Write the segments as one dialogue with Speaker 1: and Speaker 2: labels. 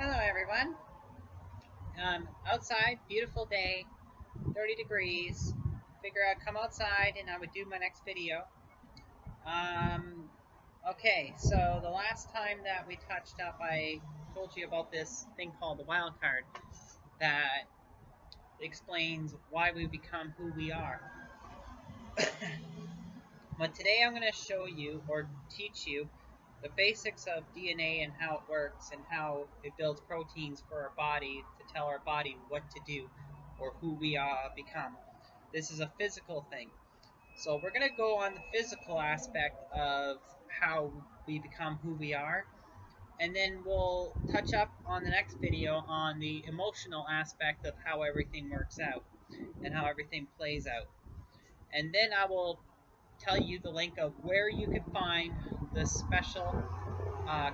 Speaker 1: Hello everyone. Outside, beautiful day, 30 degrees. Figure I'd come outside and I would do my next video. Okay, so the last time that we touched up, I told you about this thing called the wild card that explains why we become who we are. But today I'm going to show you or teach you the basics of DNA and how it works and how it builds proteins for our body to tell our body what to do or who we become. This is a physical thing. So we're going to go on the physical aspect of how we become who we are, and then we'll touch up on the next video on the emotional aspect of how everything works out and how everything plays out. And then I will tell you the link of where you can find the special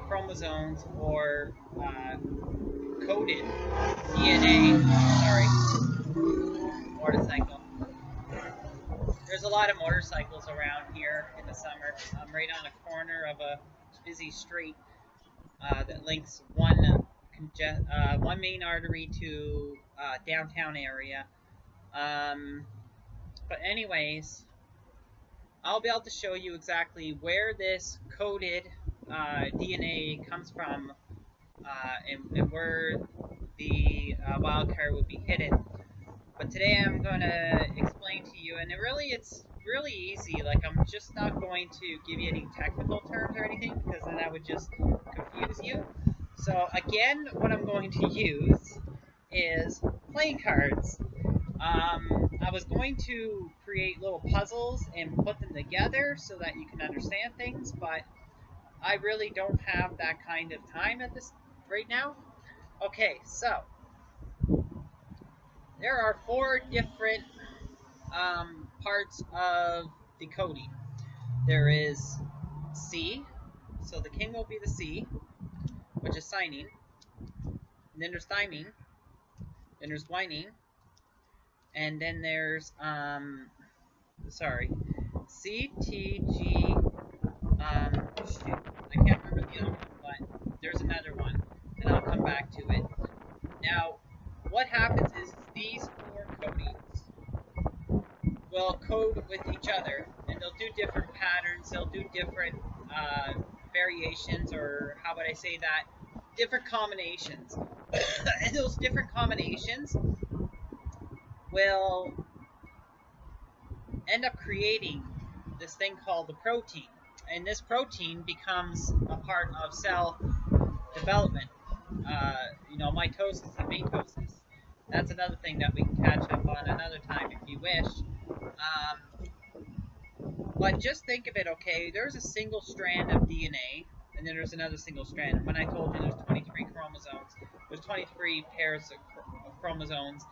Speaker 1: chromosomes or coded DNA. Sorry, motorcycle. There's a lot of motorcycles around here in the summer. I'm right on a corner of a busy street that links one main artery to downtown area. But anyways, I'll be able to show you exactly where this coded DNA comes from and where the wild card would be hidden. But today I'm going to explain to you, and it's really easy. Like, I'm just not going to give you any technical terms or anything, because then that would just confuse you. So again, what I'm going to use is playing cards. I was going to create little puzzles and put them together so that you can understand things, but I really don't have that kind of time at this right now. Okay, so there are 4 different parts of the coding. There is C, so the king will be the C, which is signing. And then there's thymine. Then there's guanine. And then there's C, T, G, shoot, I can't remember the other one, but there's another one, and I'll come back to it. Now, what happens is these 4 codings will code with each other, and they'll do different patterns, they'll do different variations, or how would I say that, different combinations. And those different combinations will end up creating this thing called the protein. And this protein becomes a part of cell development. Mitosis and mitosis. That's another thing that we can catch up on another time if you wish. But just think of it, okay, there's a single strand of DNA, and then there's another single strand. And when I told you there's 23 chromosomes, there's 23 pairs of chromosomes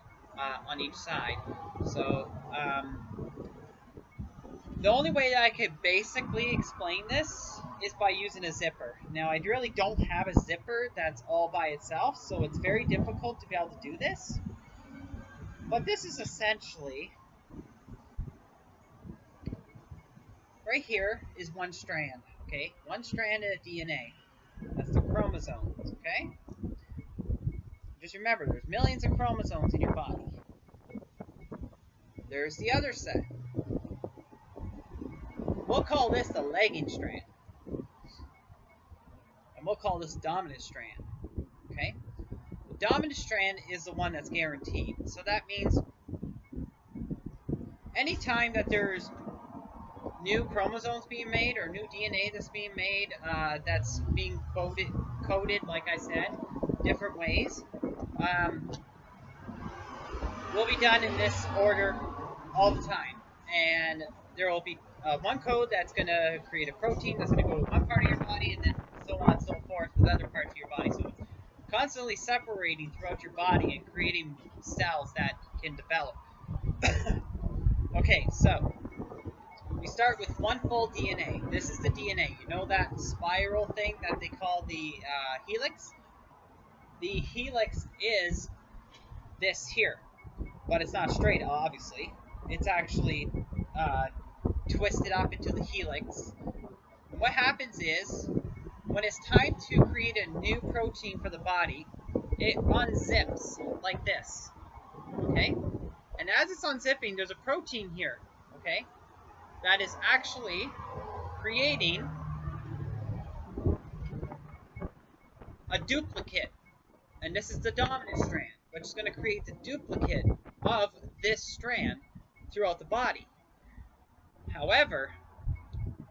Speaker 1: on each side. So, the only way that I could basically explain this is by using a zipper. Now, I really don't have a zipper that's all by itself, so it's very difficult to be able to do this. But this is essentially, right here is one strand, okay? One strand of DNA. That's the chromosomes, okay? Just remember, there's millions of chromosomes in your body. There's the other set. We'll call this the lagging strand. And we'll call this dominant strand. Okay? The dominant strand is the one that's guaranteed. So that means anytime that there's new chromosomes being made or new DNA that's being made, that's being coded, like I said, different ways, will be done in this order all the time. And there will be one code that's going to create a protein that's going to go to one part of your body, and then so on and so forth with other parts of your body. So it's constantly separating throughout your body and creating cells that can develop. Okay, so we start with one full DNA. This is the DNA. You know that spiral thing that they call the helix? The helix is this here, but it's not straight, obviously. It's actually twisted up into the helix. And what happens is, when it's time to create a new protein for the body, it unzips like this, okay? And as it's unzipping, there's a protein here, okay, that is actually creating a duplicate. And this is the dominant strand, which is going to create the duplicate of this strand throughout the body. However,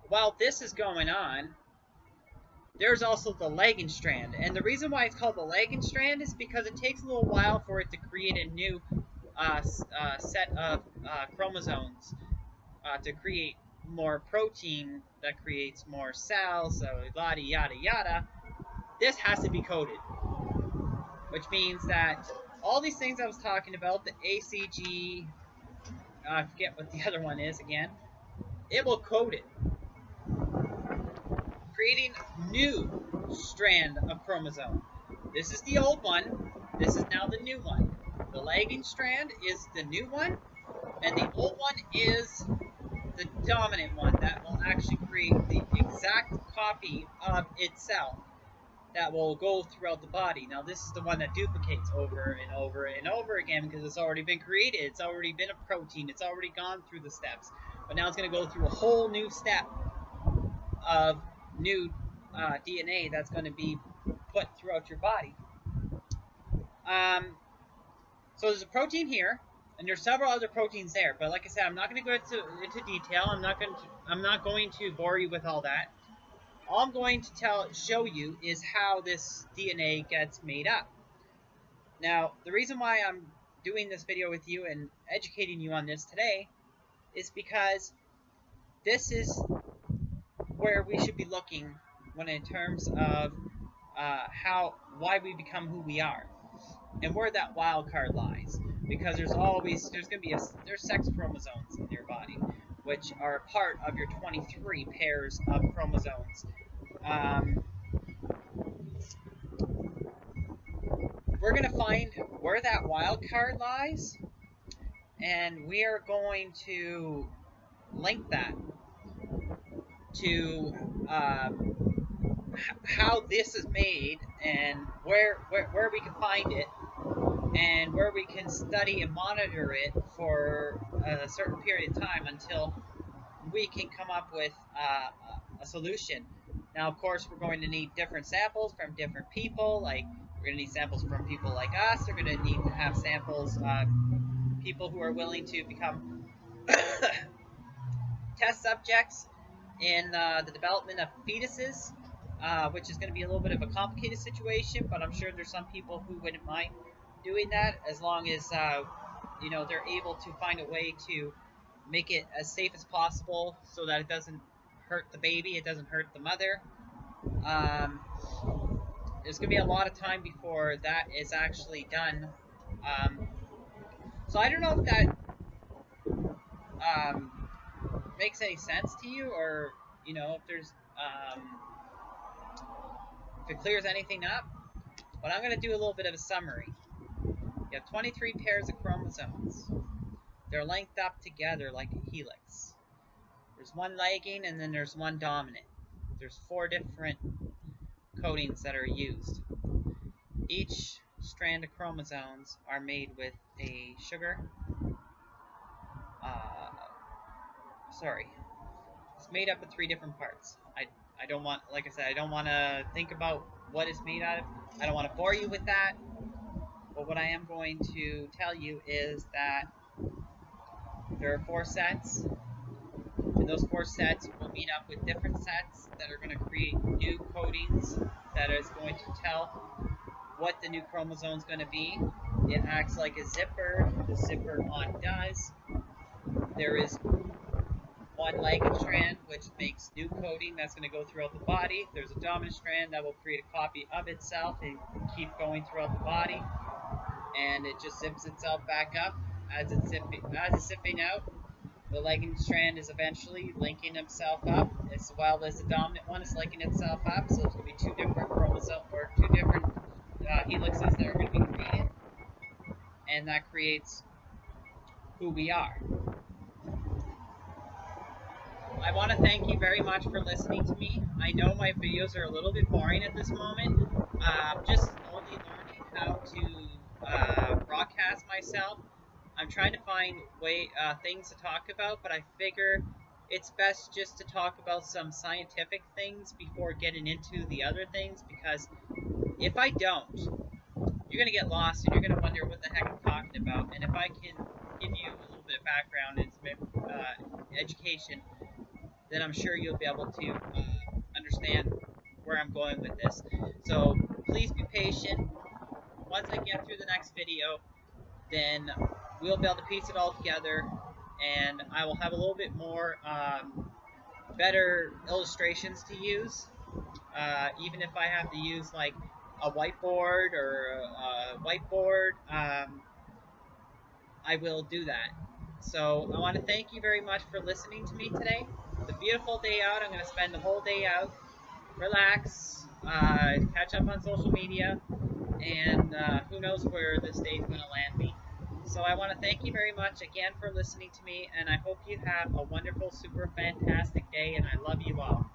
Speaker 1: while this is going on, there's also the lagging strand. And the reason why it's called the lagging strand is because it takes a little while for it to create a new set of chromosomes to create more protein that creates more cells, so yada yada yada. This has to be coded, which means that all these things I was talking about, the ACG, I forget what the other one is again, it will code it, creating new strand of chromosome. This is the old one, this is now the new one. The lagging strand is the new one, and the old one is the dominant one that will actually create the exact copy of itself that will go throughout the body. Now this is the one that duplicates over and over and over again because it's already been created, it's already been a protein, it's already gone through the steps. But now it's going to go through a whole new step of new DNA that's going to be put throughout your body. So there's a protein here, and there's several other proteins there. But like I said, I'm not going to go into detail. I'm not going to bore you with all that. All I'm going to show you is how this DNA gets made up. Now, the reason why I'm doing this video with you and educating you on this today is because this is where we should be looking when in terms of why we become who we are, and where that wild card lies. Because there's sex chromosomes in your body, which are part of your 23 pairs of chromosomes. We're going to find where that wild card lies, and we are going to link that to how this is made, and where we can find it, and where we can study and monitor it for a certain period of time until we can come up with a solution. Now, of course, we're going to need different samples from different people. Like, we're going to need samples from people like us. We're going to need to have samples of people who are willing to become test subjects in the development of fetuses, which is going to be a little bit of a complicated situation, but I'm sure there's some people who wouldn't mind doing that, as long as you know, they're able to find a way to make it as safe as possible so that it doesn't hurt the baby, it doesn't hurt the mother. There's going to be a lot of time before that is actually done. So I don't know if that makes any sense to you, or, you know, if there's if it clears anything up. But I'm going to do a little bit of a summary. You have 23 pairs of chromosomes. They're linked up together like a helix. There's one lagging, and then there's one dominant. There's 4 different codings that are used. Each strand of chromosomes are made with a sugar. It's made up of 3 different parts. I don't want, like I said, I don't want to think about what it's made out of. I don't want to bore you with that. But what I am going to tell you is that there are 4 sets, and those 4 sets will meet up with different sets that are going to create new codings that is going to tell what the new chromosome is going to be. It acts like a zipper. The zipper undoes. There is one lagging strand, which makes new coding that's going to go throughout the body. There's a dominant strand that will create a copy of itself and keep going throughout the body. And it just zips itself back up as it's zipping out. The lagging strand is eventually linking itself up, as well as the dominant one is linking itself up. So there's going to be 2 different chromosomes, or 2 different helixes that are going to be created, and that creates who we are. I want to thank you very much for listening to me. I know my videos are a little bit boring at this moment. Just slowly learning how to broadcast myself. I'm trying to find things to talk about, but I figure it's best just to talk about some scientific things before getting into the other things, because if I don't, you're going to get lost and you're going to wonder what the heck I'm talking about. And if I can give you a little bit of background and some education, then I'm sure you'll be able to understand where I'm going with this. So please be patient. Once I get through the next video, then we'll be able to piece it all together, and I will have a little bit more better illustrations to use. Even if I have to use like a whiteboard or a whiteboard, I will do that. So I want to thank you very much for listening to me today. It's a beautiful day out. I'm going to spend the whole day out, relax, catch up on social media, and who knows where this day is going to land me. So I want to thank you very much again for listening to me, and I hope you have a wonderful, super fantastic day, and I love you all.